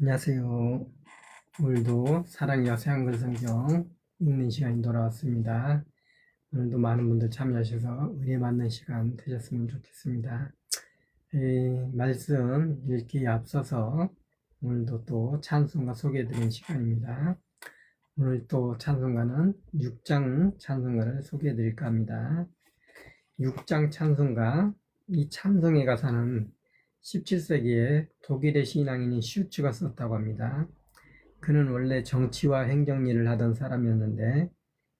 안녕하세요. 오늘도 사랑의 새한글 성경 읽는 시간이 돌아왔습니다. 오늘도 많은 분들 참여하셔서 은혜 받는 시간 되셨으면 좋겠습니다. 말씀 읽기에 앞서서 오늘도 또 찬송가 소개해드리는 시간입니다. 오늘 또 찬송가는 6장 찬송가를 소개해드릴까 합니다. 6장 찬송가, 이 찬송의 가사는 17세기에 독일의 신앙인인 슈츠가 썼다고 합니다. 그는 원래 정치와 행정일을 하던 사람이었는데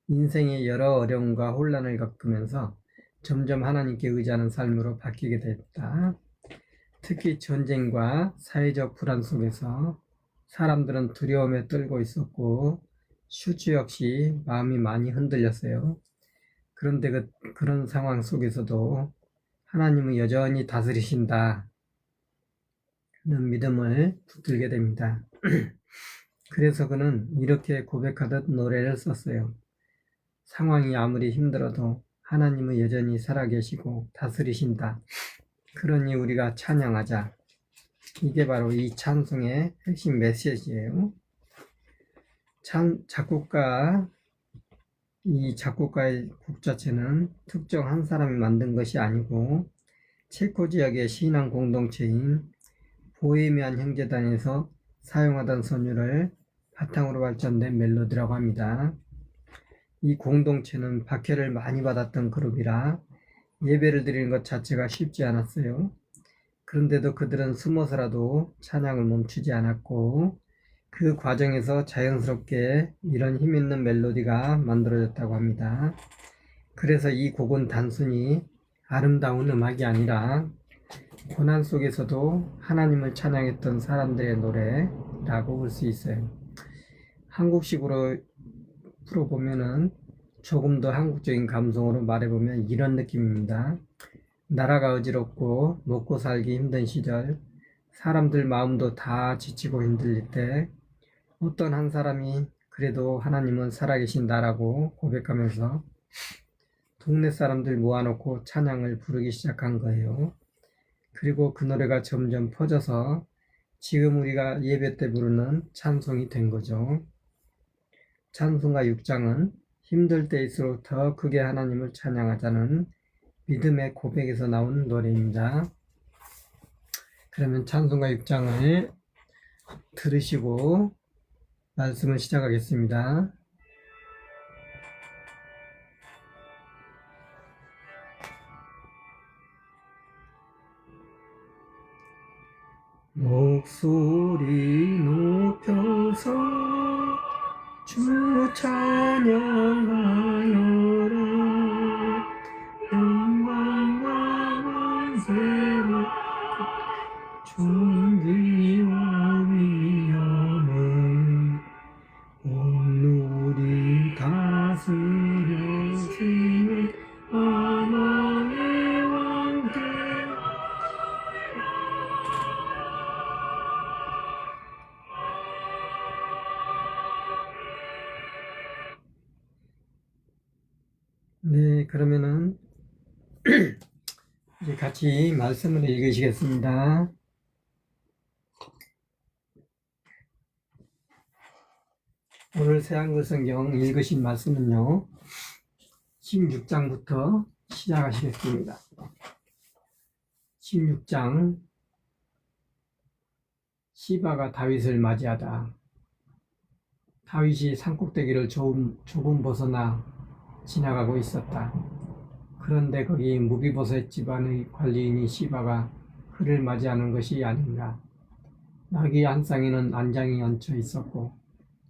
인생의 여러 어려움과 혼란을 겪으면서 점점 하나님께 의지하는 삶으로 바뀌게 됐다. 특히 전쟁과 사회적 불안 속에서 사람들은 두려움에 떨고 있었고 슈츠 역시 마음이 많이 흔들렸어요. 그런데 그런 상황 속에서도 하나님은 여전히 다스리신다 는 믿음을 붙들게 됩니다. 그래서 그는 이렇게 고백하듯 노래를 썼어요. 상황이 아무리 힘들어도 하나님은 여전히 살아계시고 다스리신다. 그러니 우리가 찬양하자. 이게 바로 이 찬송의 핵심 메시지예요. 이 작곡가의 곡 자체는 특정 한 사람이 만든 것이 아니고 체코 지역의 신앙 공동체인 보헤미안 형제단에서 사용하던 선율을 바탕으로 발전된 멜로디라고 합니다. 이 공동체는 박해를 많이 받았던 그룹이라 예배를 드리는 것 자체가 쉽지 않았어요. 그런데도 그들은 숨어서라도 찬양을 멈추지 않았고 그 과정에서 자연스럽게 이런 힘있는 멜로디가 만들어졌다고 합니다. 그래서 이 곡은 단순히 아름다운 음악이 아니라 고난 속에서도 하나님을 찬양했던 사람들의 노래라고 볼 수 있어요. 한국식으로 풀어보면은 조금 더 한국적인 감성으로 말해보면 이런 느낌입니다. 나라가 어지럽고 먹고 살기 힘든 시절, 사람들 마음도 다 지치고 힘들릴 때 어떤 한 사람이 그래도 하나님은 살아계신다라고 고백하면서 동네 사람들 모아놓고 찬양을 부르기 시작한 거예요. 그리고 그 노래가 점점 퍼져서 지금 우리가 예배 때 부르는 찬송이 된 거죠. 찬송가 6장은 힘들 때일수록 더 크게 하나님을 찬양하자는 믿음의 고백에서 나온 노래입니다. 그러면 찬송가 6장을 들으시고 말씀을 시작하겠습니다. 목소리 높여서 주 찬양하여라. 영광과 권세로 존귀와 위엄은 온누리 다스려지는 만왕의 왕께. 네, 그러면은 이제 같이 말씀을 읽으시겠습니다. 오늘 새한글 성경 읽으신 말씀은요, 16장부터 시작하시겠습니다. 16장, 시바가 다윗을 맞이하다. 다윗이 산꼭대기를 조금 벗어나 지나가고 있었다. 그런데 거기 무비보셋 집안의 관리인이 시바가 그를 맞이하는 것이 아닌가. 나귀 한 쌍에는 안장이 얹혀 있었고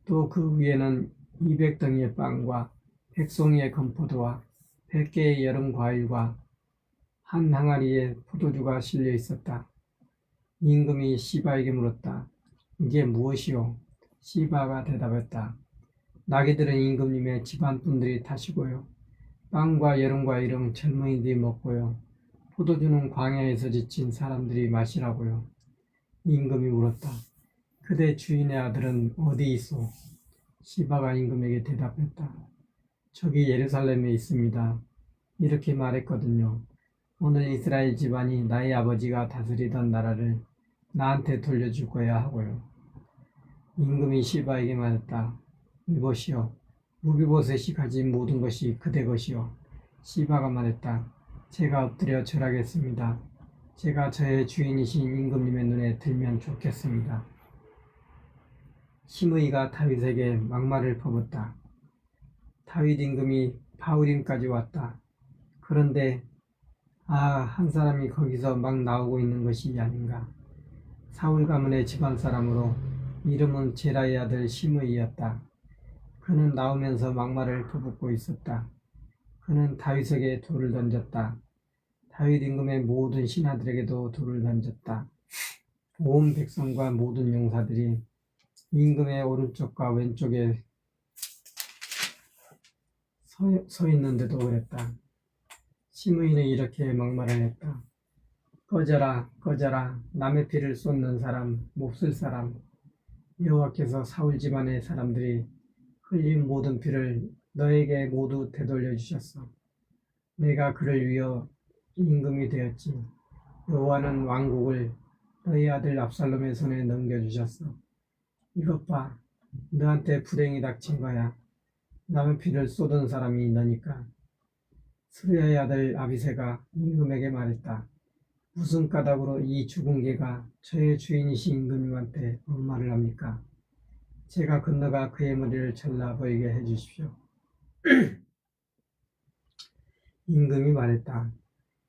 또 그 위에는 200덩이의 빵과 100송이의 건포도와 100개의 여름 과일과 한 항아리에 포도주가 실려 있었다. 임금이 시바에게 물었다. 이게 무엇이오? 시바가 대답했다. 나귀들은 임금님의 집안분들이 타시고요. 빵과 여름 과일은 젊은이들이 먹고요. 포도주는 광야에서 지친 사람들이 마시라고요. 임금이 물었다. 그대 주인의 아들은 어디 있소? 시바가 임금에게 대답했다. 저기 예루살렘에 있습니다. 이렇게 말했거든요. 오늘 이스라엘 집안이 나의 아버지가 다스리던 나라를 나한테 돌려줄 거야 하고요. 임금이 시바에게 말했다. 이보시오. 무비보셋이 가진 모든 것이 그대 것이오. 시바가 말했다. 제가 엎드려 절하겠습니다. 제가 저의 주인이신 임금님의 눈에 들면 좋겠습니다. 시므이가 다윗에게 막말을 퍼붓다. 다윗 임금이 바후림까지 왔다. 그런데 한 사람이 거기서 막 나오고 있는 것이 아닌가. 사울 가문의 집안 사람으로 이름은 제라의 아들 시므이였다. 그는 나오면서 막말을 퍼붓고 있었다. 그는 다윗에게 돌을 던졌다. 다윗 임금의 모든 신하들에게도 돌을 던졌다. 온 백성과 모든 용사들이 임금의 오른쪽과 왼쪽에 서 있는데도 그랬다. 시므이는 이렇게 막말을 했다. 꺼져라, 꺼져라. 남의 피를 쏟는 사람, 몹쓸 사람. 여호와께서 사울 집안의 사람들이 흘린 모든 피를 너에게 모두 되돌려 주셨어. 내가 그를 위하여 임금이 되었지. 여호와는 왕국을 너희 아들 압살롬의 손에 넘겨주셨어. 이것 봐, 너한테 불행이 닥친 거야. 남의 피를 쏟은 사람이 너니까. 스루야의 아들 아비새가 임금에게 말했다. 무슨 까닭으로 이 죽은 개가 저의 주인이신 임금님한테 막말을 합니까? 제가 건너가 그의 머리를 잘라 보이게 해주십시오. 임금이 말했다.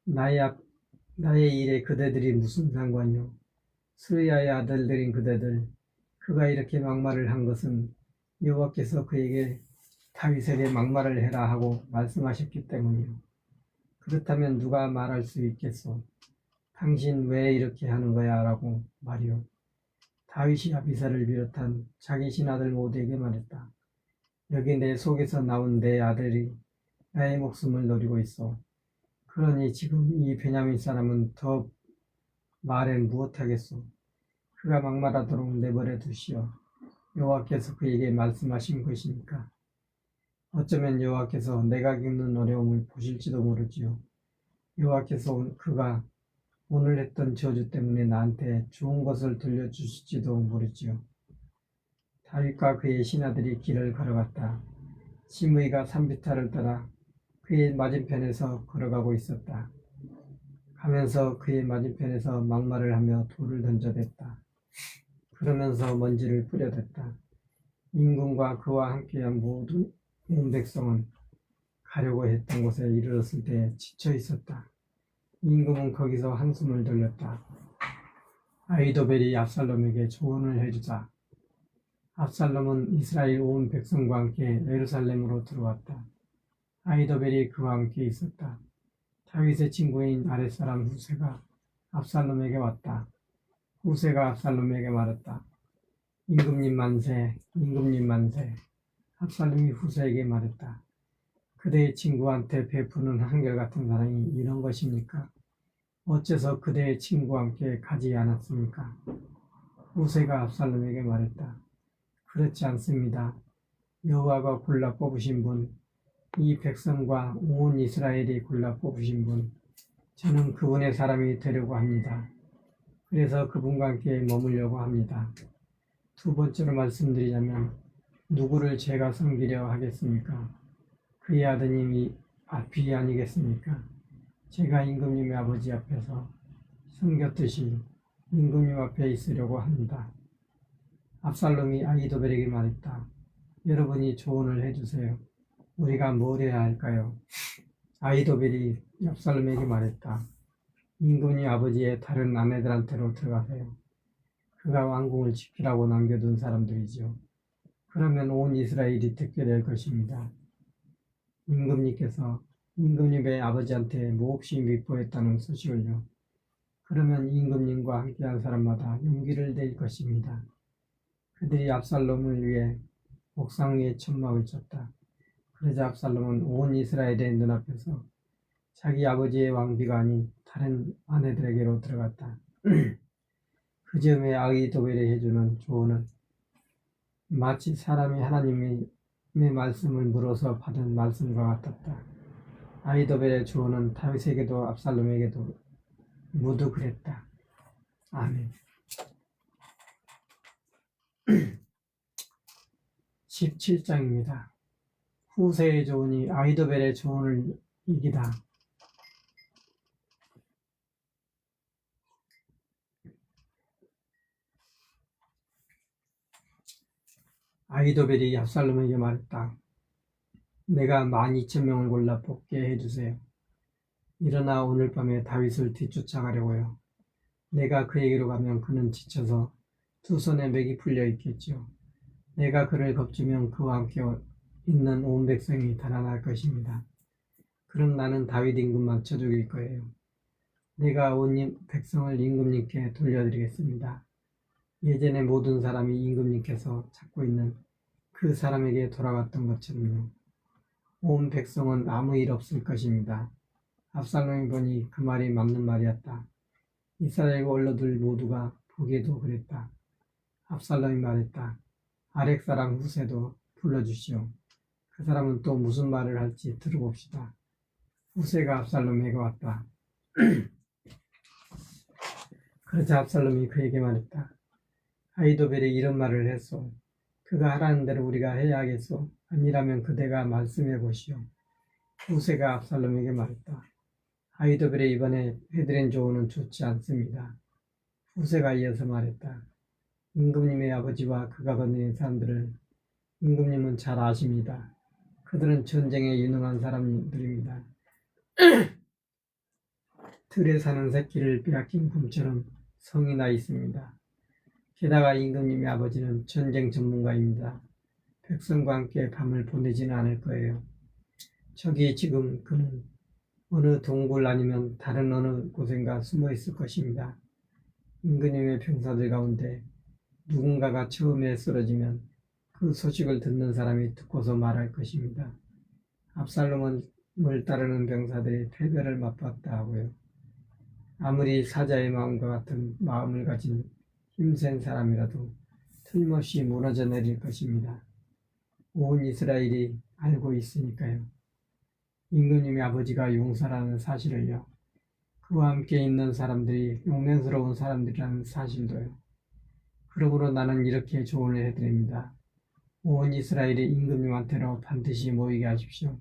나의 일에 그대들이 무슨 상관이요? 스루야의 아들들인 그대들, 그가 이렇게 막말을 한 것은 여호와께서 그에게 다윗에게 막말을 해라 하고 말씀하셨기 때문이요. 그렇다면 누가 말할 수 있겠소? 당신 왜 이렇게 하는 거야? 라고 말이요. 다윗이 아비새를 비롯한 자기 신하들 모두에게 말했다. 여기 내 속에서 나온 내 아들이 나의 목숨을 노리고 있어. 그러니 지금 이 베냐민 사람은 더 말해 무엇하겠소? 그가 막말하도록 내버려 두시오. 여호와께서 그에게 말씀하신 것이니까. 어쩌면 여호와께서 내가 겪는 어려움을 보실지도 모르지요. 여호와께서 그가 오늘 했던 저주 때문에 나한테 좋은 것을 들려주실지도 모르지요. 다윗과 그의 신하들이 길을 걸어갔다. 시므이가 산비탈을 따라 그의 맞은편에서 걸어가고 있었다. 가면서 그의 맞은편에서 막말을 하며 돌을 던져댔다. 그러면서 먼지를 뿌려댔다. 임금과 그와 함께한 모든 온 백성은 가려고 했던 곳에 이르렀을 때 지쳐 있었다. 임금은 거기서 한숨을 돌렸다. 아히도벨이 압살롬에게 조언을 해주자. 압살롬은 이스라엘 온 백성과 함께 예루살렘으로 들어왔다. 아히도벨이 그와 함께 있었다. 다윗의 친구인 아랫사람 후세가 압살롬에게 왔다. 후세가 압살롬에게 말했다. 임금님 만세, 임금님 만세. 압살롬이 후세에게 말했다. 그대의 친구한테 베푸는 한결같은 사랑이 이런 것입니까? 어째서 그대의 친구와 함께 가지 않았습니까? 후세가 압살롬에게 말했다. 그렇지 않습니다. 여호와가 골라 뽑으신 분, 이 백성과 온 이스라엘이 골라 뽑으신 분, 저는 그분의 사람이 되려고 합니다. 그래서 그분과 함께 머물려고 합니다. 두 번째로 말씀드리자면 누구를 제가 섬기려 하겠습니까? 그의 아드님이 앞이 아니겠습니까? 제가 임금님의 아버지 앞에서 섬겼듯이 임금님 앞에 있으려고 합니다. 압살롬이 아히도벨에게 말했다. 여러분이 조언을 해주세요. 우리가 뭘 해야 할까요? 아히도벨이 압살롬에게 말했다. 임금님 아버지의 다른 아내들한테로 들어가세요. 그가 왕궁을 지키라고 남겨둔 사람들이지요. 그러면 온 이스라엘이 듣게 될 것입니다. 임금님께서 임금님의 아버지한테 몹시 미워했다는 소식을요. 그러면 임금님과 함께한 사람마다 용기를 낼 것입니다. 그들이 압살롬을 위해 옥상 위에 천막을 쳤다. 그러자 압살롬은 온 이스라엘의 눈앞에서 자기 아버지의 왕비가 아닌 다른 아내들에게로 들어갔다. 그 즈음에 아히도벨이 해주는 조언은 마치 사람이 하나님의 말씀을 물어서 받은 말씀과 같았다. 아히도벨의 조언은 다윗에게도 압살롬에게도 모두 그랬다. 아멘. 17장입니다. 후세의 조언이 아히도벨의 조언을 이기다. 아히도벨이 압살롬에게 말했다. 내가 12,000명을 골라 뽑게 해주세요. 일어나 오늘 밤에 다윗을 뒤쫓아가려고요. 내가 그에게로 가면 그는 지쳐서 두 손에 맥이 풀려 있겠지요. 내가 그를 겁주면 그와 함께 있는 온 백성이 달아날 것입니다. 그럼 나는 다윗 임금만 쳐 죽일 거예요. 내가 온 백성을 임금님께 돌려드리겠습니다. 예전에 모든 사람이 임금님께서 찾고 있는 그 사람에게 돌아갔던 것처럼요. 온 백성은 아무 일 없을 것입니다. 압살롬이 보니 그 말이 맞는 말이었다. 이스라엘 원로들 모두가 보기에도 그랬다. 압살롬이 말했다. 아렉 사람 후세도 불러주시오. 그 사람은 또 무슨 말을 할지 들어봅시다. 후세가 압살롬에게 왔다. 그러자 압살롬이 그에게 말했다. 아히도벨이 이런 말을 했소. 그가 하라는 대로 우리가 해야 하겠소. 아니라면 그대가 말씀해 보시오. 후세가 압살롬에게 말했다. 아히도벨의 이번에 해드린 조언은 좋지 않습니다. 후세가 이어서 말했다. 임금님의 아버지와 그가 거느린 사람들을 임금님은 잘 아십니다. 그들은 전쟁에 유능한 사람들입니다. 들에 사는 새끼를 빼앗긴 곰처럼 성이 나 있습니다. 게다가 임금님의 아버지는 전쟁 전문가입니다. 백성과 함께 밤을 보내지는 않을 거예요. 저기 지금 그는 어느 동굴 아니면 다른 어느 곳인가 숨어 있을 것입니다. 임금님의 병사들 가운데 누군가가 처음에 쓰러지면 그 소식을 듣는 사람이 듣고서 말할 것입니다. 압살롬을 따르는 병사들이 패배를 맛봤다 하고요. 아무리 사자의 마음과 같은 마음을 가진 힘센 사람이라도 틀림없이 무너져 내릴 것입니다. 온 이스라엘이 알고 있으니까요. 임금님의 아버지가 용사라는 사실을요. 그와 함께 있는 사람들이 용맹스러운 사람들이라는 사실도요. 그러므로 나는 이렇게 조언을 해드립니다. 온 이스라엘이 임금님한테로 반드시 모이게 하십시오.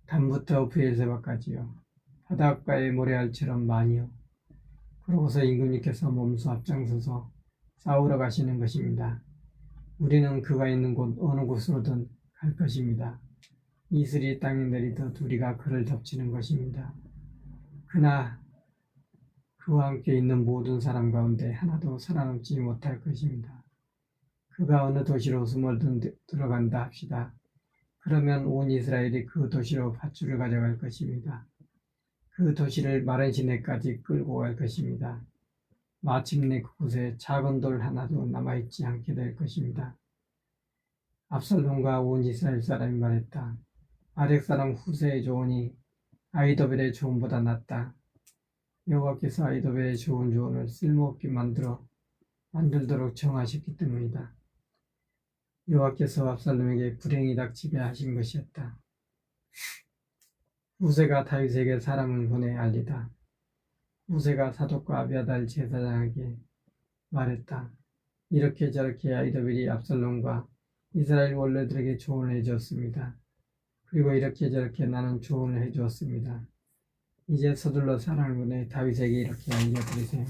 담부터 브엘세바까지요. 바닷가의 모래알처럼 많이요. 그러고서 임금님께서 몸소 앞장서서 싸우러 가시는 것입니다. 우리는 그가 있는 곳 어느 곳으로든 갈 것입니다. 이슬이 땅에 내리듯 우리가 그를 덮치는 것입니다. 그러나 그와 함께 있는 모든 사람 가운데 하나도 살아남지 못할 것입니다. 그가 어느 도시로 숨어든 들어간다 합시다. 그러면 온 이스라엘이 그 도시로 밧줄을 가져갈 것입니다. 그 도시를 마른 시내까지 끌고 갈 것입니다. 마침내 그곳에 작은 돌 하나도 남아있지 않게 될 것입니다. 압살롬과 온 이스라엘 사람이 말했다. 아렉 사람 후세의 조언이 아히도벨의 조언보다 낫다. 여호와께서 아히도벨의 좋은 조언을 쓸모없게 만들도록 정하셨기 때문이다. 여호와께서 압살롬에게 불행이 닥치게 하신 것이었다. 후세가 다윗에게 사람을 보내 알리다. 후세가 사독과 아비아달 제사장에게 말했다. 이렇게 저렇게 아히도벨이 압살롬과 이스라엘 원로들에게 조언을 해주었습니다. 그리고 이렇게 저렇게 나는 조언을 해주었습니다. 이제 서둘러 사람을 보내 다윗에게 이렇게 알려드리세요.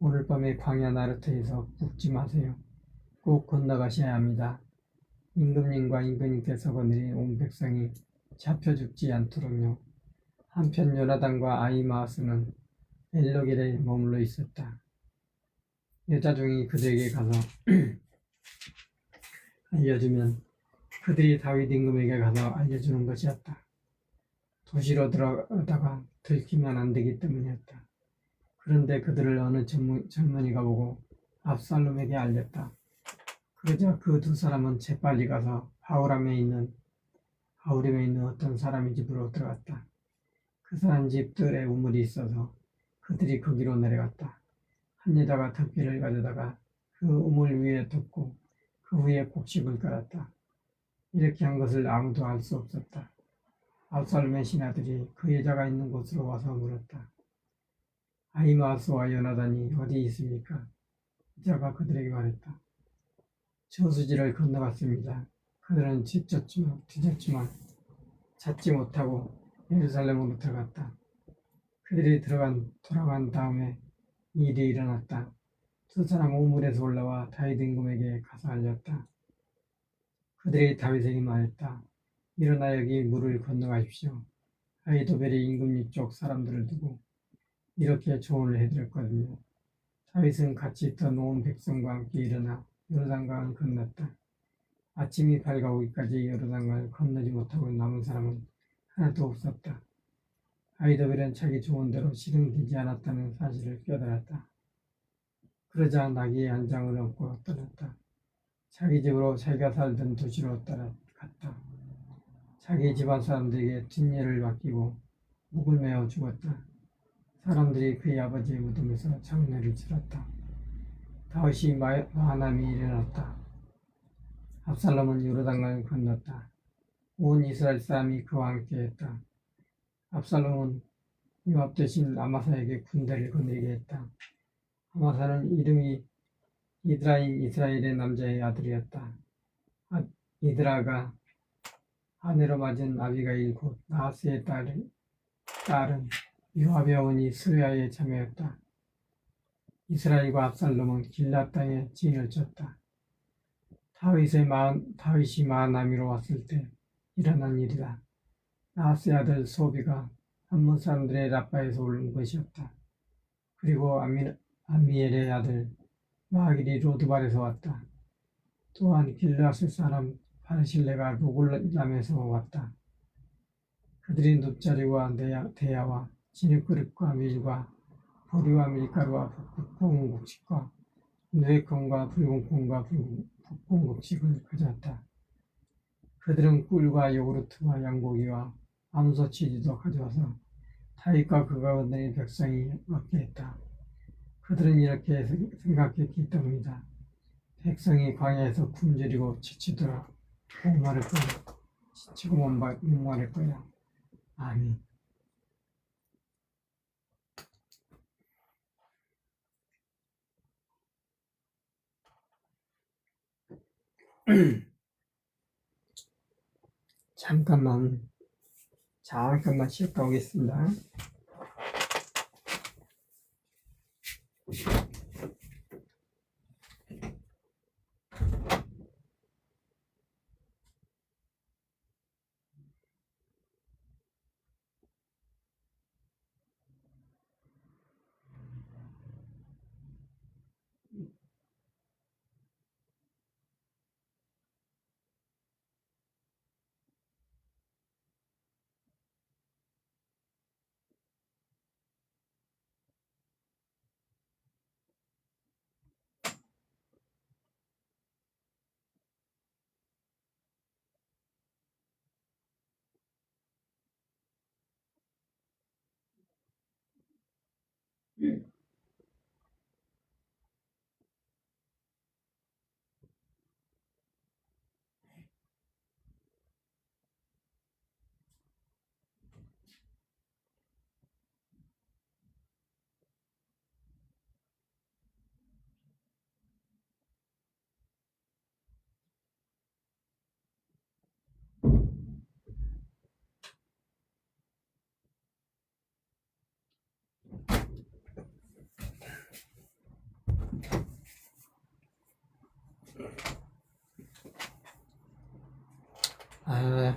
오늘 밤에 광야 나르터에서 묵지 마세요. 꼭 건너가셔야 합니다. 임금님과 임금님께서 거느린 온 백성이 잡혀 죽지 않도록요. 한편 요나단과 아히마아스는 엘로겔에 머물러 있었다. 여자종이 그들에게 가서 알려주면 그들이 다윗 임금에게 가서 알려주는 것이었다. 도시로 들어가다가 들키면 안 되기 때문이었다. 그런데 그들을 어느 젊은이가 보고 압살롬에게 알렸다. 그러자 그 두 사람은 재빨리 가서 바울임에 있는 어떤 사람의 집으로 들어갔다. 그 사람 집 뜰에 우물이 있어서 그들이 거기로 내려갔다. 한 여자가 덮개를 가져다가 그 우물 위에 덮고 그 위에 곡식을 깔았다. 이렇게 한 것을 아무도 알 수 없었다. 압살롬의 신하들이 그 여자가 있는 곳으로 와서 물었다. 아히마아스와 요나단이 어디 있습니까? 여자가 그들에게 말했다. 저수지를 건너갔습니다. 그들은 뒤졌지만 찾지 못하고 예루살렘으로 들어갔다. 그들이 돌아간 다음에 이 일이 일어났다. 두 사람 우물에서 올라와 다윗 임금에게 가서 알렸다. 그들이 다윗에게 말했다. 일어나 여기 물을 건너가십시오. 아히도벨이 임금님 쪽 사람들을 두고 이렇게 조언을 해드렸거든요. 다윗은 같이 있던 온 백성과 함께 일어나 요르단강을 건넜다. 아침이 밝아오기까지 요르단강을 건너지 못하고 남은 사람은 하나도 없었다. 아히도벨은 자기 조언대로 실행되지 않았다는 사실을 깨달았다. 그러자 나귀의 한 장을 얻고 떠났다. 자기 집으로 자기가 살던 도시로 따라갔다. 자기 집안 사람들에게 뒷일을 맡기고 목을 메어 죽었다. 사람들이 그의 아버지의 무덤에서 장례를 치렀다. 다윗이 마하남이 일어났다. 압살롬은 요르단강을 건넜다. 온 이스라엘 사람이 그와 함께했다. 압살롬은 요압 대신 아마사에게 군대를 거느리게 했다. 아마사는 이름이 이드라인 이스라엘의 남자의 아들이었다. 이드라가 아내로 맞은 아비가일 곧 나하스의 딸은 요압의 어머니 스루야의 자매였다. 이스라엘과 압살롬은 길앗 땅에 진을 쳤다. 다윗이 마하나미로 왔을 때 일어난 일이다. 나하스의 아들 소비가 암몬 사람들의 라빠에서 온 것이었다. 그리고 암미엘의 아들 마하길이 로드발에서 왔다. 또한 길르앗의 사람 바르실레가 로골람에서 왔다. 그들이 눕자리와 대야와 진흙그릇과 밀과 보리와 밀가루와 볶은 곡식과 누에콩과 붉은 콩과 볶은 곡식을 가져왔다. 그들은 꿀과 요구르트와 양고기와 암소 치즈도 가져와서 다윗과 그가 건너린 백성이 먹게 했다. 그들은 이렇게 생각했기 때문이다. 백성이 광야에서 굶주리고 지치도록 목마를 거야. 지치고 목마를 거야. 아멘. 잠깐만 쉬었다 오겠습니다.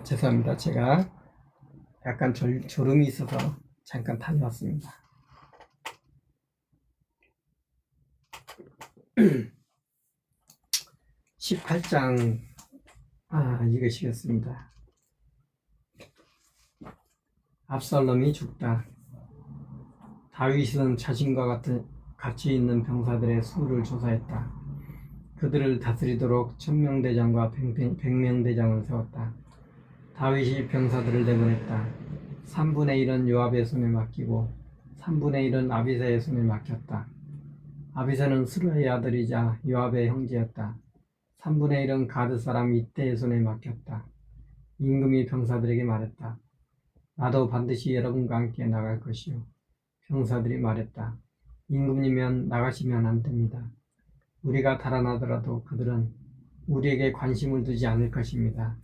죄송합니다. 제가 약간 졸음이 있어서 잠깐 다녀왔습니다. 18장 읽으시겠습니다. 압살롬이 죽다. 다윗은 자신과 같이 있는 병사들의 수를 조사했다. 그들을 다스리도록 천명대장과 백명대장을 세웠다. 다윗이 병사들을 내보냈다. 3분의 1은 요압의 손에 맡기고 3분의 1은 아비사의 손에 맡겼다. 아비사는 스루야의 아들이자 요압의 형제였다. 3분의 1은 가드 사람 이때의 손에 맡겼다. 임금이 병사들에게 말했다. 나도 반드시 여러분과 함께 나갈 것이요. 병사들이 말했다. 임금이면 나가시면 안 됩니다. 우리가 달아나더라도 그들은 우리에게 관심을 두지 않을 것입니다.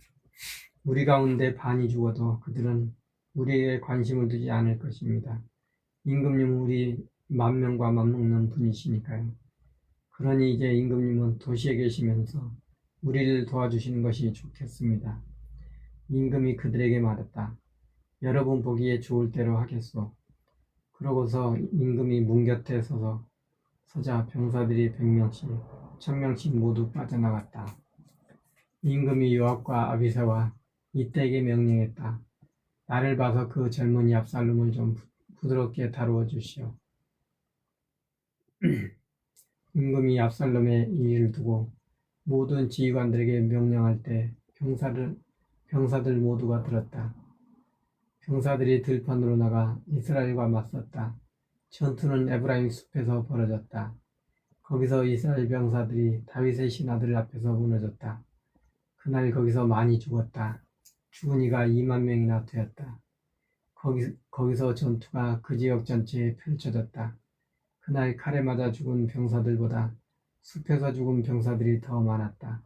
우리 가운데 반이 죽어도 그들은 우리에게 관심을 두지 않을 것입니다. 임금님은 우리 10,000명과 맞먹는 분이시니까요. 그러니 이제 임금님은 도시에 계시면서 우리를 도와주시는 것이 좋겠습니다. 임금이 그들에게 말했다. 여러분 보기에 좋을 대로 하겠소. 그러고서 임금이 문 곁에 서자 병사들이 100명씩, 1000명씩 모두 빠져나갔다. 임금이 요압과 아비새와 이때에게 명령했다. 나를 봐서 그 젊은이 압살롬을 좀 부드럽게 다루어 주시오. 임금이 압살롬의 일을 두고 모든 지휘관들에게 명령할 때 병사들 모두가 들었다. 병사들이 들판으로 나가 이스라엘과 맞섰다. 전투는 에브라임 숲에서 벌어졌다. 거기서 이스라엘 병사들이 다윗의 신하들 앞에서 무너졌다. 그날 거기서 많이 죽었다. 죽은 이가 20,000명이나 되었다. 거기서 전투가 그 지역 전체에 펼쳐졌다. 그날 칼에 맞아 죽은 병사들보다 숲에서 죽은 병사들이 더 많았다.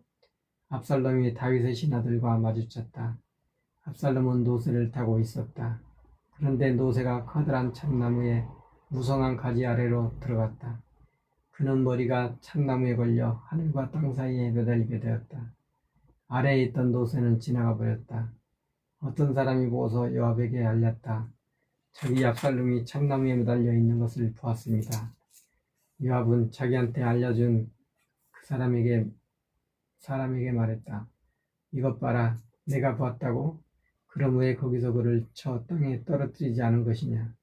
압살롬이 다윗의 신하들과 마주쳤다. 압살롬은 노새를 타고 있었다. 그런데 노새가 커다란 참나무의 무성한 가지 아래로 들어갔다. 그는 머리가 참나무에 걸려 하늘과 땅 사이에 매달리게 되었다. 아래에 있던 노새는 지나가 버렸다. 어떤 사람이 보고서 요압에게 알렸다. 저기 압살롬이 참나무에 매달려 있는 것을 보았습니다. 요압은 자기한테 알려준 그 사람에게 말했다. 이것 봐라, 내가 보았다고? 그럼 왜 거기서 그를 쳐 땅에 떨어뜨리지 않은 것이냐?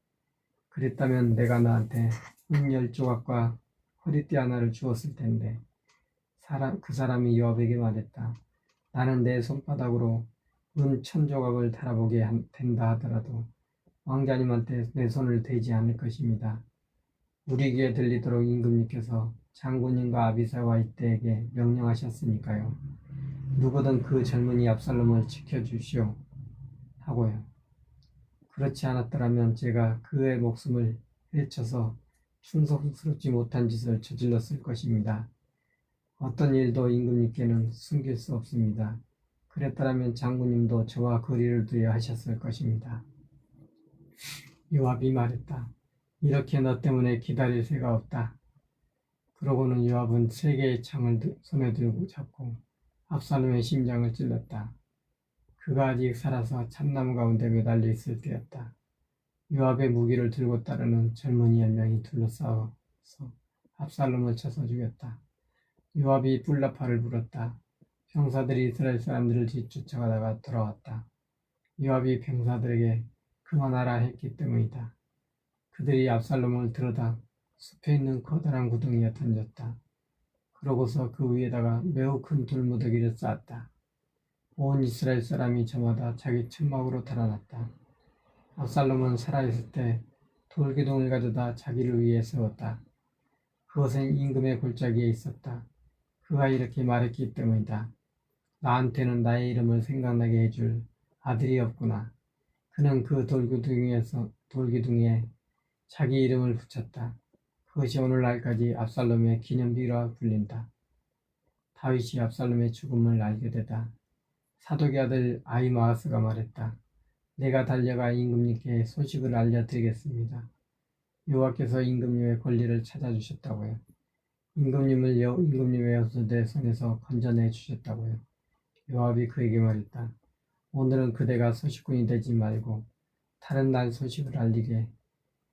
그랬다면 내가 너한테 은 10조각과 허리띠 하나를 주었을 텐데. 그 사람이 요압에게 말했다. 나는 내 손바닥으로 은 1000조각을 달아보게 된다 하더라도 왕자님한테 내 손을 대지 않을 것입니다. 우리 귀에 들리도록 임금님께서 장군님과 아비새와 이때에게 명령하셨으니까요. 누구든 그 젊은이 압살롬을 지켜주시오 하고요. 그렇지 않았더라면 제가 그의 목숨을 해쳐서 충성스럽지 못한 짓을 저질렀을 것입니다. 어떤 일도 임금님께는 숨길 수 없습니다. 그랬더라면 장군님도 저와 거리를 두어 하셨을 것입니다. 요압이 말했다. 이렇게 너 때문에 기다릴 새가 없다. 그러고는 요압은 3개의 창을 손에 들고 잡고 압살롬의 심장을 찔렀다. 그가 아직 살아서 참나무 가운데 매달려 있을 때였다. 요압의 무기를 들고 따르는 젊은이 10명이 둘러싸워서 압살롬을 쳐서 죽였다. 요압이 불나팔을 불었다. 병사들이 이스라엘 사람들을 뒤쫓아가다가 돌아왔다. 요압이 병사들에게 그만하라 했기 때문이다. 그들이 압살롬을 들어다 숲에 있는 커다란 구덩이에 던졌다. 그러고서 그 위에다가 매우 큰 돌무더기를 쌓았다. 온 이스라엘 사람이 저마다 자기 천막으로 달아났다. 압살롬은 살아있을 때 돌기둥을 가져다 자기를 위해 세웠다. 그것은 임금의 골짜기에 있었다. 그가 이렇게 말했기 때문이다. 나한테는 나의 이름을 생각나게 해줄 아들이 없구나. 그는 그 돌기둥에 자기 이름을 붙였다. 그것이 오늘날까지 압살롬의 기념비라 불린다. 다윗이 압살롬의 죽음을 알게 되다 사독의 아들 아히마아스가 말했다. 내가 달려가 임금님께 소식을 알려드리겠습니다. 여호와께서 임금님의 권리를 찾아주셨다고요. 임금님을 임금님의 여수대 손에서 건져내 주셨다고요. 요압이 그에게 말했다. 오늘은 그대가 소식꾼이 되지 말고 다른 날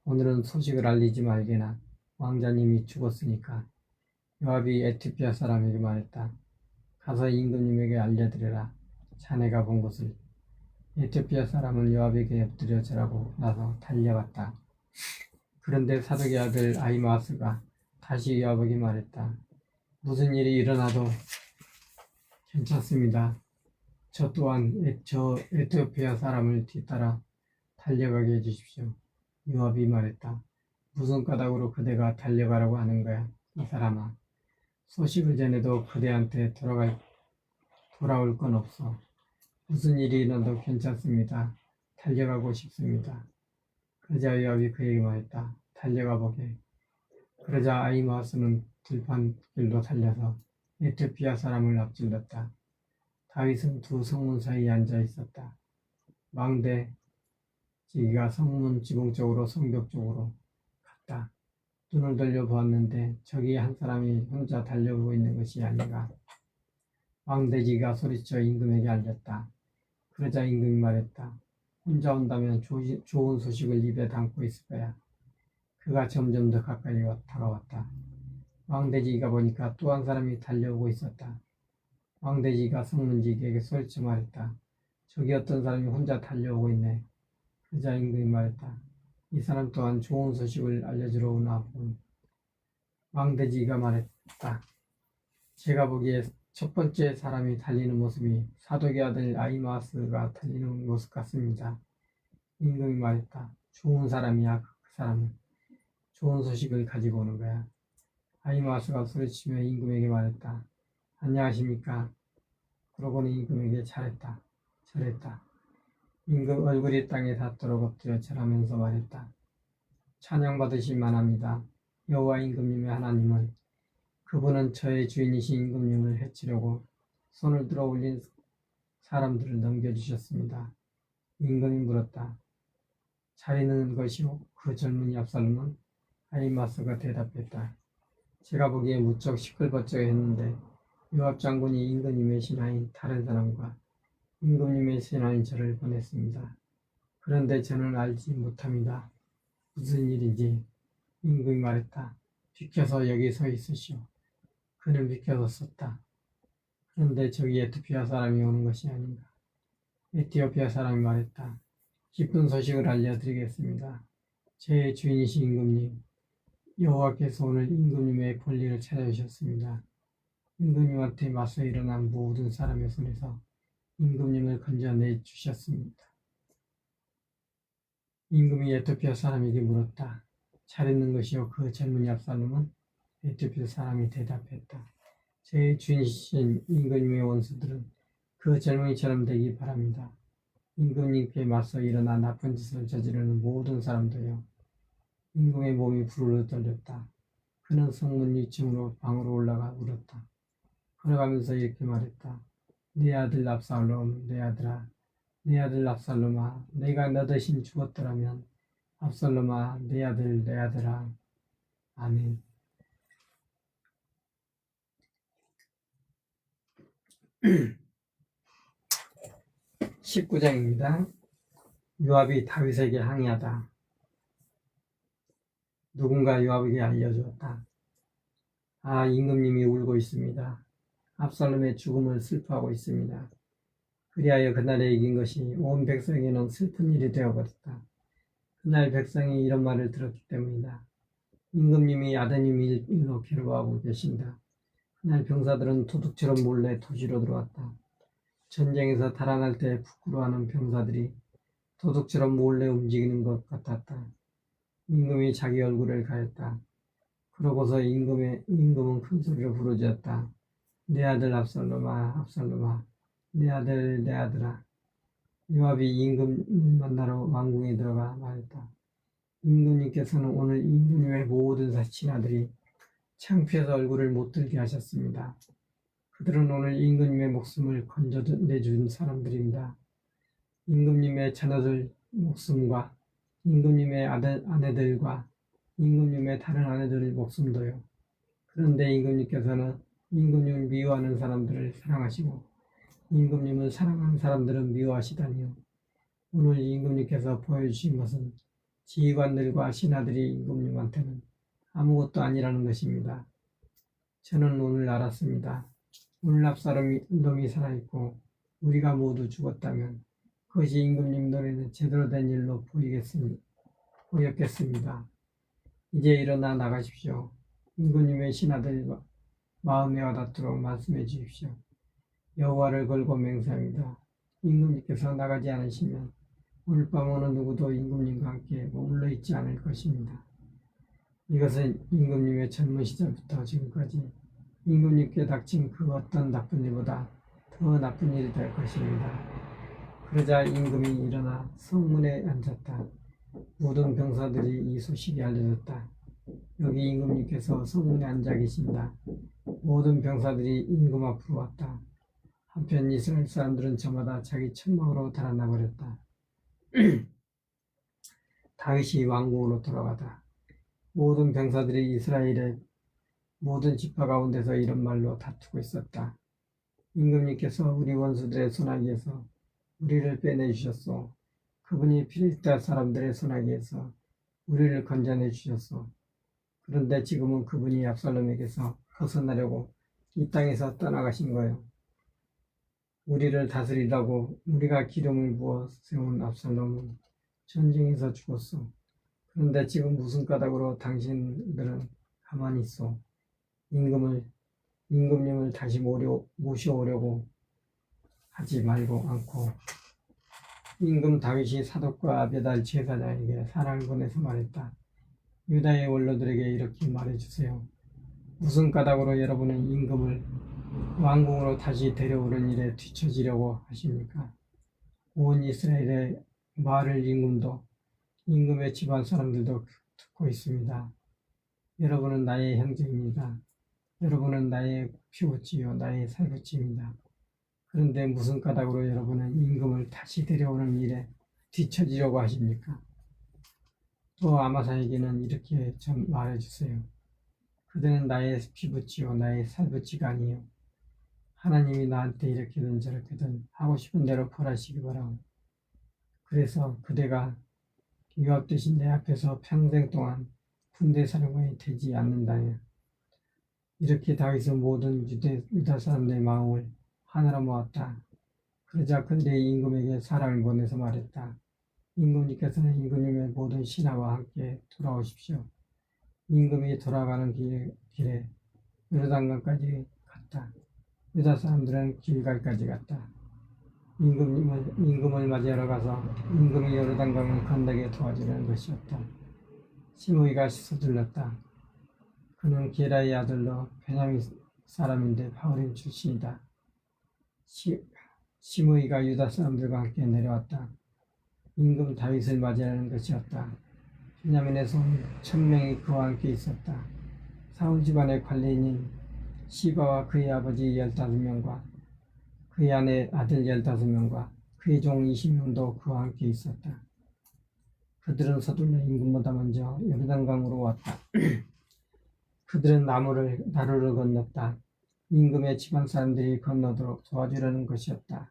오늘은 소식을 알리지 말게나 왕자님이 죽었으니까. 요압이 에티오피아 사람에게 말했다. 가서 임금님에게 알려드려라. 자네가 본 것을. 에티오피아 사람은 요압에게 엎드려 절하고 나서 달려갔다. 그런데 사독의 아들 아히마아스가 다시 요압에게 말했다. 무슨 일이 일어나도 괜찮습니다. 저 또한 저 에티오피아 사람을 뒤따라 달려가게 해주십시오. 요압이 말했다. 무슨 까닭으로 그대가 달려가라고 하는 거야, 이 사람아. 소식을 전해도 그대한테 돌아올 건 없어. 무슨 일이 일어나도 괜찮습니다. 달려가고 싶습니다. 그러자 요압이 그에게 말했다. 달려가 보게. 그러자 아히마아스는 들판길로 달려서 에티오피아 사람을 앞질렀다. 다윗은 두 성문 사이에 앉아 있었다. 망대지기가 성문 지붕 쪽으로 성벽 쪽으로 갔다. 눈을 돌려 보았는데 저기 한 사람이 혼자 달려오고 있는 것이 아닌가. 망대지기가 소리쳐 임금에게 알렸다. 그러자 임금이 말했다. 혼자 온다면 좋은 소식을 입에 담고 있을 거야. 그가 점점 더 가까이 다가왔다. 왕돼지가 보니까 또 한 사람이 달려오고 있었다. 왕돼지가 성문지기에게 소리쳐 말했다. 저기 어떤 사람이 혼자 달려오고 있네. 그러자 임금이 말했다. 이 사람 또한 좋은 소식을 알려주러 오나 보니. 왕돼지가 말했다. 제가 보기에 첫 번째 사람이 달리는 모습이 사독의 아들 아히마아스가 달리는 모습 같습니다. 임금이 말했다. 좋은 사람이야. 그 사람은 좋은 소식을 가지고 오는 거야. 아히마아스가 소리치며 임금에게 말했다. 안녕하십니까. 그러고는 임금에게 잘했다. 임금 얼굴이 땅에 닿도록 엎드려 절하면서 말했다. 찬양받으실 만합니다. 여호와 임금님의 하나님은 그분은 저의 주인이신 임금님을 해치려고 손을 들어 올린 사람들을 넘겨주셨습니다. 임금이 물었다. 잘 있는 것이오? 그 젊은이 압살롬은? 아히마아스가 대답했다. 제가 보기에 무척 시끌벅적했는데 요압 장군이 임금님의 신하인 다른 사람과 임금님의 신하인 저를 보냈습니다. 그런데 저는 알지 못합니다. 무슨 일인지. 임금이 말했다. 비켜서 여기 서 있으시오. 그는 비켜서 섰다. 그런데 저기 에티오피아 사람이 오는 것이 아닌가. 에티오피아 사람이 말했다. 기쁜 소식을 알려드리겠습니다. 제 주인이신 임금님, 여호와께서 오늘 임금님의 권리를 찾아주셨습니다. 임금님한테 맞서 일어난 모든 사람의 손에서 임금님을 건져내 주셨습니다. 임금이 에티오피아 사람에게 물었다. 잘 있는 것이요 그 젊은이 압살롬은? 에티오피아 사람이 대답했다. 제 주인이신 임금님의 원수들은 그 젊은이처럼 되기 바랍니다. 임금님께 맞서 일어나 나쁜 짓을 저지르는 모든 사람도요. 임금의 몸이 부르르 떨렸다. 그는 성문 2층으로 방으로 올라가 울었다. 걸어가면서 이렇게 말했다. 내 아들 압살롬, 내 아들아, 내 아들 압살롬아, 내가 너 대신 죽었더라면 압살롬아, 내 아들, 내 아들아. 아멘. 19장입니다. 요압이 다윗에게 항의하다. 누군가 요압에게 알려주었다. 아, 임금님이 울고 있습니다. 압살롬의 죽음을 슬퍼하고 있습니다. 그리하여 그날에 이긴 것이 온 백성에게는 슬픈 일이 되어버렸다. 그날 백성이 이런 말을 들었기 때문이다. 임금님이 아드님 일로 괴로워하고 계신다. 그날 병사들은 도둑처럼 몰래 도시로 들어왔다. 전쟁에서 달아날 때 부끄러워하는 병사들이 도둑처럼 몰래 움직이는 것 같았다. 임금이 자기 얼굴을 가렸다. 그러고서 임금은 큰 소리로 부르짖었다. 내 아들 압살롬아, 압살롬아, 내 아들, 내 아들아. 요압이 임금을 만나러 왕궁에 들어가 말했다. 임금님께서는 오늘 임금님의 모든 신하들이 창피해서 얼굴을 못 들게 하셨습니다. 그들은 오늘 임금님의 목숨을 건져내준 사람들입니다. 임금님의 자녀들 목숨과 임금님의 아내들과 임금님의 다른 아내들의 목숨도요. 그런데 임금님께서는 임금님을 미워하는 사람들을 사랑하시고 임금님을 사랑하는 사람들은 미워하시다니요. 오늘 임금님께서 보여주신 것은 지휘관들과 신하들이 임금님한테는 아무것도 아니라는 것입니다. 저는 오늘 알았습니다. 오늘 압살롬이 살아있고 우리가 모두 죽었다면 그것이 임금님 눈에는 제대로 된 일로 보였겠습니다. 이제 일어나 나가십시오. 임금님의 신하들 마음에 와닿도록 말씀해 주십시오. 여호와를 걸고 맹세합니다. 임금님께서 나가지 않으시면 오늘 밤 어느 누구도 임금님과 함께 머물러 있지 않을 것입니다. 이것은 임금님의 젊은 시절부터 지금까지 임금님께 닥친 그 어떤 나쁜 일보다 더 나쁜 일이 될 것입니다. 그러자 임금이 일어나 성문에 앉았다. 모든 병사들이 이 소식이 알려졌다. 여기 임금님께서 성문에 앉아 계신다. 모든 병사들이 임금 앞으로 왔다. 한편 이스라엘 사람들은 저마다 자기 천막으로 달아나 버렸다. 다윗이 왕궁으로 돌아가다. 모든 병사들이 이스라엘의 모든 지파 가운데서 이런 말로 다투고 있었다. 임금님께서 우리 원수들의 손아귀에서 우리를 빼내주셨소. 그분이 필리스타 사람들의 손아귀에서 우리를 건져내 주셨소. 그런데 지금은 그분이 압살롬에게서 벗어나려고 이 땅에서 떠나가신 거예요. 우리를 다스리라고 우리가 기름을 부어 세운 압살롬은 전쟁에서 죽었어. 그런데 지금 무슨 까닭으로 당신들은 가만히 있어? 임금님을 다시 모셔오려고 하지 말고 않고. 임금 다윗이 사독과 아베달 제사장에게 사람을 보내서 말했다. 유다의 원로들에게 이렇게 말해주세요. 무슨 까닭으로 여러분은 임금을 왕궁으로 다시 데려오는 일에 뒤처지려고 하십니까? 온 이스라엘의 말을 임금의 집안 사람들도 듣고 있습니다. 여러분은 나의 형제입니다. 여러분은 나의 피부치요 나의 살부치입니다. 그런데 무슨 까닭으로 여러분은 임금을 다시 데려오는 일에 뒤처지려고 하십니까? 또 아마사에게는 이렇게 좀 말해주세요. 그대는 나의 피부치요 나의 살부치가 아니요 하나님이 나한테 이렇게든 저렇게든 하고 싶은 대로 벌하시기 바라오. 그래서 그대가 유압 대신 내 앞에서 평생 동안 군대 사령관이 되지 않는다면 이렇게 다윗은 모든 유다 사람들의 마음을 하나로 모았다. 그러자 그들의 임금에게 사람을 보내서 말했다. 임금님께서는 임금님의 모든 신하와 함께 돌아오십시오. 임금이 돌아가는 길에 요르단강까지 갔다. 유다 사람들은 길갈까지 갔다. 임금을 맞이하러 가서 임금이 요르단강을 건너게 도와주려는 것이었다. 시므이가 서둘렀다. 그는 게라의 아들로 베냐민 사람인데 바울임 출신이다. 시므이가 유다 사람들과 함께 내려왔다. 임금 다윗을 맞이하는 것이었다. 베냐민에서 온 1000명이 그와 함께 있었다. 사울 집안의 관리인인 시바와 그의 아버지 15명과 그의 아내 아들 15명과 그의 종 20명도 그와 함께 있었다. 그들은 서둘러 임금보다 먼저 요르단강으로 왔다. 그들은 나루를 건넜다. 임금의 집안 사람들이 건너도록 도와주려는 것이었다.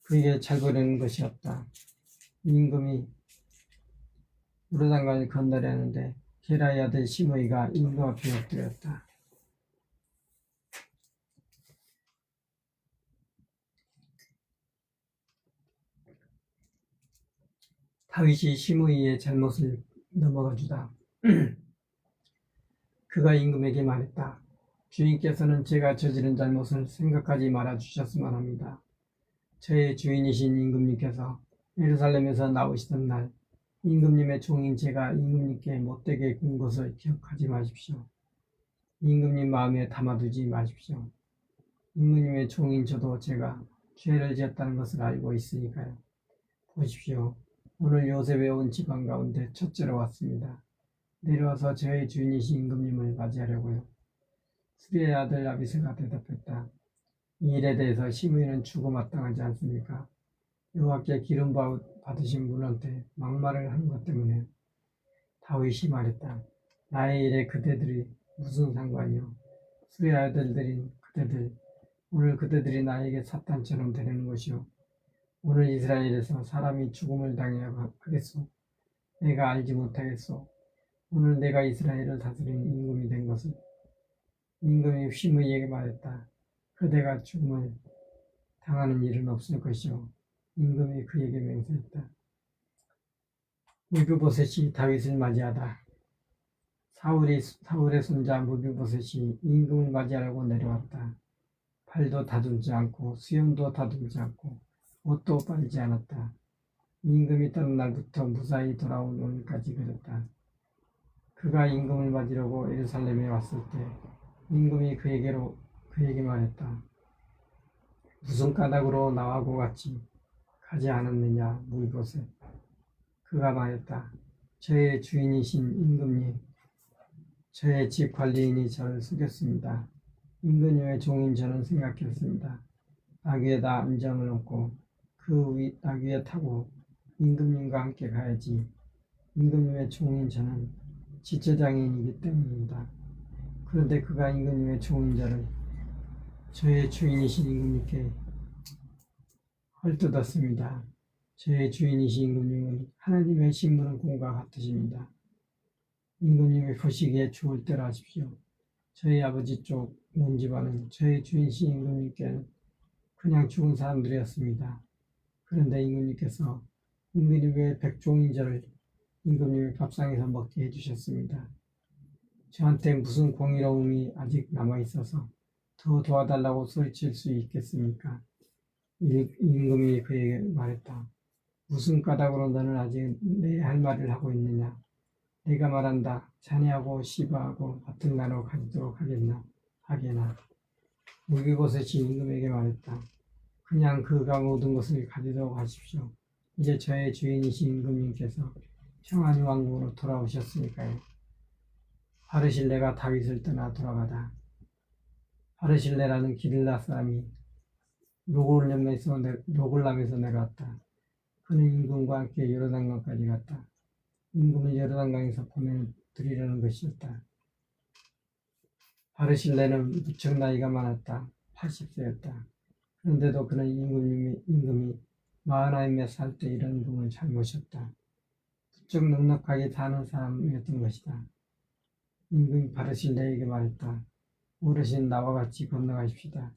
그에게 잘 보려는 것이었다. 임금이 요르단강을 건너려는데 게라의 아들 시므이가 임금 앞에 엎드렸다. 다윗이 시므이의 잘못을 넘어가 주다. 그가 임금에게 말했다. 주인께서는 제가 저지른 잘못을 생각하지 말아 주셨으면 합니다. 저의 주인이신 임금님께서 예루살렘에서 나오시던 날 임금님의 종인 제가 임금님께 못되게 군 것을 기억하지 마십시오. 임금님 마음에 담아두지 마십시오. 임금님의 종인 저도 제가 죄를 지었다는 것을 알고 있으니까요. 보십시오. 오늘 요셉의 온 집안 가운데 첫째로 왔습니다. 내려와서 저의 주인이신 임금님을 맞이하려고요. 수리의 아들 아비새가 대답했다. 이 일에 대해서 시므이는 죽어 마땅하지 않습니까? 여호와께 기름 받으신 분한테 막말을 한 것 때문에. 다윗이 말했다. 나의 일에 그대들이 무슨 상관이요? 수리의 아들들인 그대들, 오늘 그대들이 나에게 사탄처럼 되는 것이요. 오늘 이스라엘에서 사람이 죽음을 당해야 하겠소. 내가 알지 못하겠소. 오늘 내가 이스라엘을 다스리는 임금이 된 것을. 임금이 시므이에게 말했다. 그대가 죽음을 당하는 일은 없을 것이요. 임금이 그에게 맹세했다. 무비보셋이 다윗을 맞이하다. 사울의 손자 무비보셋이 임금을 맞이하려고 내려왔다. 팔도 다듬지 않고 수염도 다듬지 않고 옷도 빨지 않았다. 임금이 떠난 날부터 무사히 돌아온 오늘까지 그랬다. 그가 임금을 맞으려고 예루살렘에 왔을 때 임금이 그에게 말했다. 무슨 까닭으로 나하고 같이 가지 않았느냐 무비보셋. 그가 말했다. 저의 주인이신 임금님, 저의 집 관리인이 저를 속였습니다. 임금님의 종인 저는 생각했습니다. 낙 위에다 안장을 얹고 그 낙 위에 타고 임금님과 함께 가야지. 임금님의 종인 저는 지체장인이기 때문입니다. 그런데 그가 임금님의 종인 저를 저의 주인이신 임금님께 헐뜯었습니다. 저의 주인이신 임금님은 하나님의 신분은 공과 같으십니다. 임금님이 보시기에 죽을 대로 하십시오. 저희 아버지 쪽 온 집안은 저의 주인이신 임금님께는 그냥 죽은 사람들이었습니다. 그런데 임금님께서 임금님의 백종인 저를 임금님의 밥상에서 먹게 해주셨습니다. 저한테 무슨 공의로움이 아직 남아있어서 더 도와달라고 소리칠 수 있겠습니까? 임금이 그에게 말했다. 무슨 까닭으로 너는 아직 내 할 말을 하고 있느냐? 내가 말한다. 자네하고 시바하고 같은 나라로 가지도록 하게나. 무기고셋이 임금에게 말했다. 그냥 그가 모든 것을 가지도록 하십시오. 이제 저의 주인이신 임금님께서 평안히 왕국으로 돌아오셨으니까요. 바르실레가 다윗을 떠나 돌아가다. 바르실레라는 기릴라 사람이 로골람에서 내려왔다. 그는 임금과 함께 요르단강까지 갔다. 임금을 요르단강에서 보내드리려는 것이었다. 바르실레는 무척 나이가 많았다. 80세였다. 그런데도 그는 임금이 49몇 살 때 이런 임금을 잘 모셨다. 부쩍 넉넉하게 사는 사람이었던 것이다. 임금이 바르실레에게 말했다. 어르신 나와 같이 건너가십시다.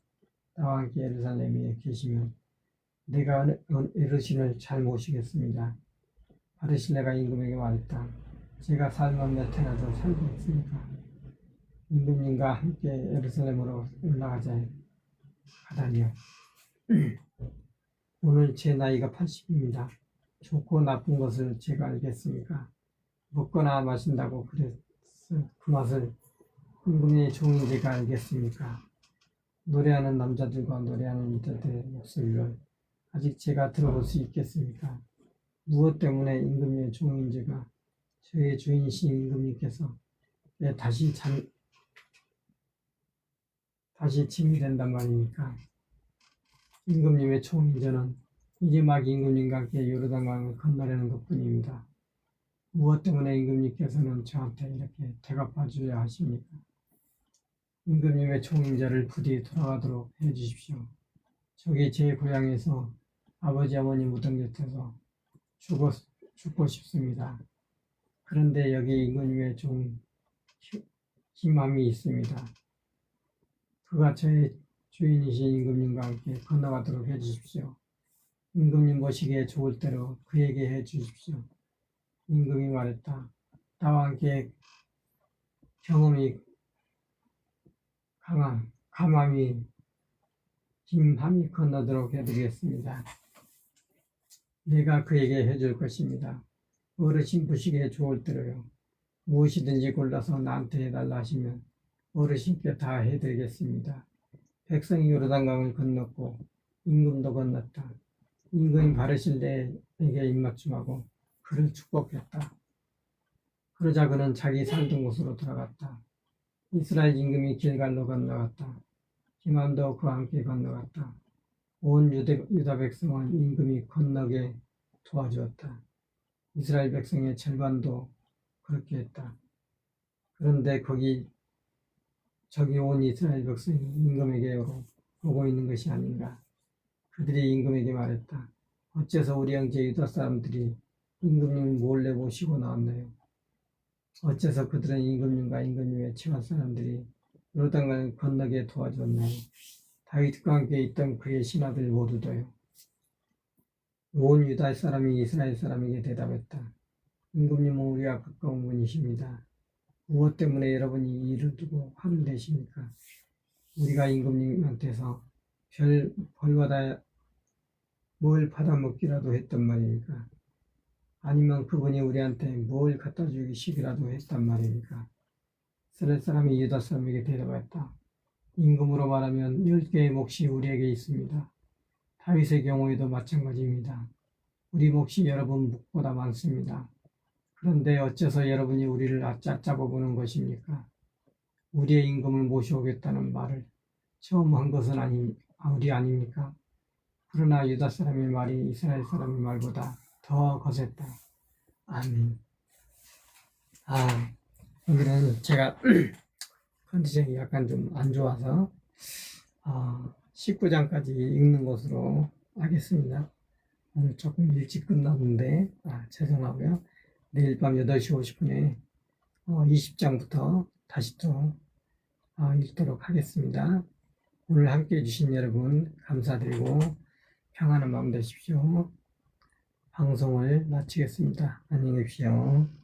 나와 함께 예루살렘에 계시면 내가 어르신을 잘 모시겠습니다. 바르실레가 임금에게 말했다. 제가 살면 몇 해나 더 살고 있으니까 임금님과 함께 예루살렘으로 올라가자 하다니요. 오늘 제 나이가 80입니다. 좋고 나쁜 것을 제가 알겠습니까? 먹거나 마신다고 그래서 그 맛을 임금의 종인 제가 알겠습니까? 노래하는 남자들과 노래하는 여자들의 목소리를 아직 제가 들어볼 수 있겠습니까? 무엇 때문에 임금의 종인 제가 저의 주인이신 임금님께서 다시 짐이 된단 말입니까? 임금님의 종인 저는 이제 막 임금님과 함께 요르단강을 건너려는 것뿐입니다. 무엇 때문에 임금님께서는 저한테 이렇게 대갚아 주려 하십니까? 임금님의 종인 저를 부디 돌아가도록 해주십시오. 저기 제 고향에서 아버지 어머니 무덤 곁에서 죽고 싶습니다. 그런데 여기 임금님의 종 희망이 있습니다. 그가 저의 주인이신 임금님과 함께 건너가도록 해주십시오. 임금님 보시기에 좋을 대로 그에게 해주십시오. 임금이 말했다. 나와 함께 경험이 감함이 김함이 건너도록 해드리겠습니다. 내가 그에게 해줄 것입니다. 어르신 보시기에 좋을 대로요. 무엇이든지 골라서 나한테 해달라 하시면 어르신께 다 해드리겠습니다. 백성이 요르단강을 건넜고 임금도 건넜다. 임금이 바르실레에게 입맞춤하고 그를 축복했다. 그러자 그는 자기 살던 곳으로 돌아갔다. 이스라엘 임금이 길갈로 건너갔다. 기만도 그와 함께 건너갔다. 온 유다 백성은 임금이 건너게 도와주었다. 이스라엘 백성의 절반도 그렇게 했다. 그런데 저기 온 이스라엘 백성이 임금에게로 오고 있는 것이 아닌가. 그들이 임금에게 말했다. 어째서 우리 형제 유다 사람들이 임금님을 몰래 모시고 나왔나요? 어째서 그들은 임금님과 임금님의 친한 사람들이 요르단강을 건너게 도와줬나요? 다윗과 함께 있던 그의 신하들 모두도요. 온 유다 사람이 이스라엘 사람에게 대답했다. 임금님은 우리와 가까운 분이십니다. 무엇 때문에 여러분이 이를 두고 화를 내십니까? 우리가 임금님한테서 뭘 받아먹기라도 했단 말입니까? 아니면 그분이 우리한테 뭘 갖다 주시기라도 했단 말입니까? 이스라엘 사람이 유다 사람에게 대답했다. 임금으로 말하면 10개의 몫이 우리에게 있습니다. 다윗의 경우에도 마찬가지입니다. 우리 몫이 여러분 몫보다 많습니다. 그런데 어째서 여러분이 우리를 잡아보는 것입니까? 우리의 임금을 모셔오겠다는 말을 처음 한 것은 우리 아닙니까? 그러나 유다 사람의 말이 이스라엘 사람의 말보다 더 거셌다. 아멘. 오늘은 제가 컨디션이 약간 좀 안 좋아서 19장까지 읽는 것으로 하겠습니다. 오늘 조금 일찍 끝났는데 죄송하고요. 내일 밤 8시 50분에 20장부터 다시 또 읽도록 하겠습니다. 오늘 함께 해주신 여러분 감사드리고 평안한 마음 되십시오. 방송을 마치겠습니다. 안녕히 계십시오.